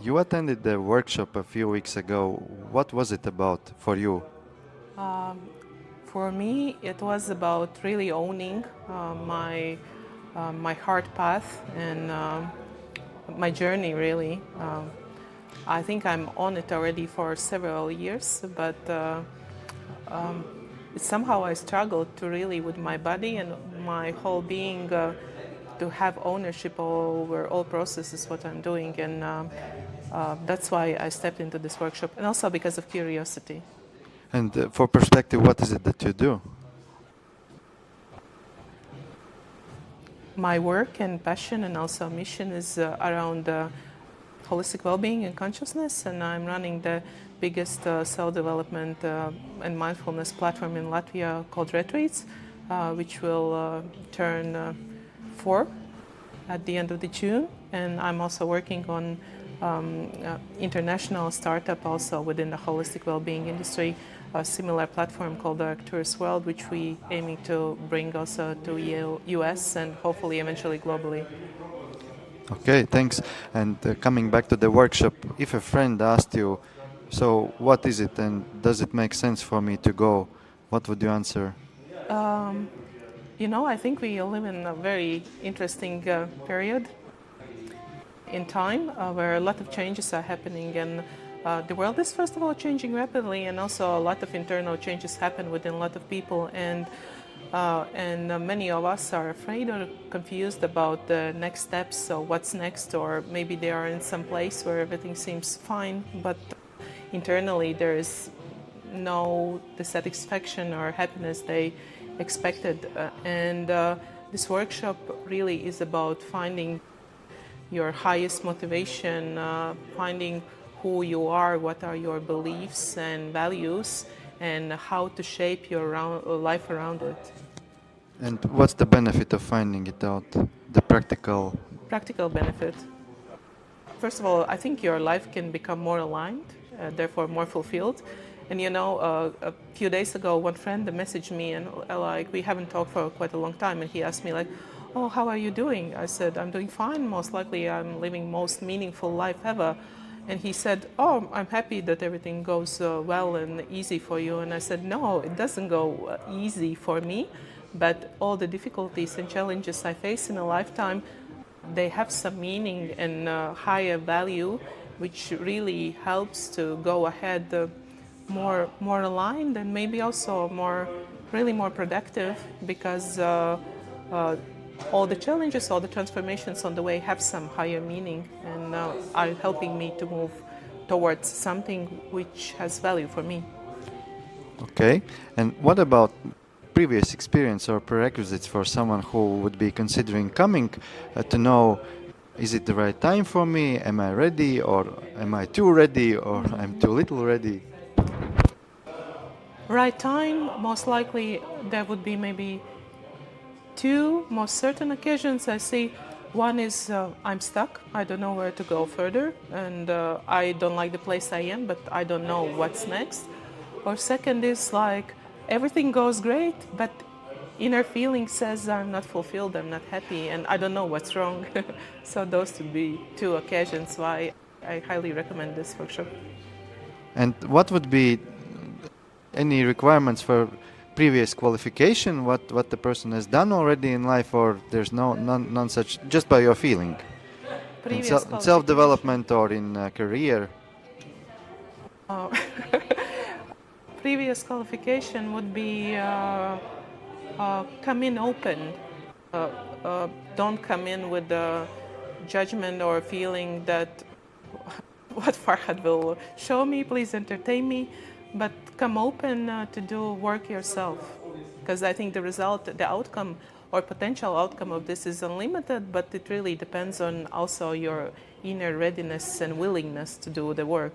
You attended the workshop a few weeks ago. What was it about for you? Um, for me, it was about really owning my heart path and my journey. Really, I think I'm on it already for several years, but somehow I struggled to really with my body and my whole being to have ownership over all processes what I'm doing, and that's why I stepped into this workshop, and also because of curiosity. And for perspective, what is it that you do? My work and passion and also mission is around holistic well-being and consciousness, and I'm running the biggest self-development and mindfulness platform in Latvia called Retrīts, which will turn 4 at the end of the June. And I'm also working on international startup also within the holistic well-being industry, a similar platform called the Tourist World, which we aiming to bring also to US and hopefully eventually globally. Okay, thanks. And coming back to the workshop, if a friend asked you, so what is it and does it make sense for me to go, what would you answer? I think we live in a very interesting period in time where a lot of changes are happening, and the world is first of all changing rapidly, and also a lot of internal changes happen within a lot of people, and many of us are afraid or confused about the next steps. So what's next, or maybe they are in some place where everything seems fine, but internally there is no dissatisfaction or happiness they expected. And this workshop really is about finding your highest motivation, finding who you are, what are your beliefs and values, and how to shape your life around it. And what's the benefit of finding it out? The practical. Practical benefit. First of all, I think your life can become more aligned, therefore more fulfilled. And a few days ago, one friend messaged me, and like we haven't talked for quite a long time, and he asked me like, "Oh, how are you doing?" I said, "I'm doing fine. Most likely, I'm living most meaningful life ever." And he said, "Oh, I'm happy that everything goes well and easy for you." And I said, "No, it doesn't go easy for me, but all the difficulties and challenges I face in a lifetime, they have some meaning and higher value, which really helps to go ahead more aligned and maybe also more productive, because all the challenges, all the transformations on the way have some higher meaning and are helping me to move towards something which has value for me." Okay. And what about previous experience or prerequisites for someone who would be considering coming to know, is it the right time for me? Am I ready, or am I too ready, or I'm too little ready? Right time, most likely there would be maybe two most certain occasions I see. One is I'm stuck, I don't know where to go further, and I don't like the place I am, but I don't know what's next. Or second is like everything goes great, but inner feeling says I'm not fulfilled, I'm not happy, and I don't know what's wrong. So those would be two occasions why I highly recommend this workshop. And what would be any requirements for previous qualification? What the person has done already in life, or there's none such, just by your feeling in Previous self-development or in career? previous qualification would be come in open. Don't come in with the judgment or feeling that what Farhad will show me, please entertain me, but come open to do work yourself. Because I think the outcome or potential outcome of this is unlimited, but it really depends on also your inner readiness and willingness to do the work.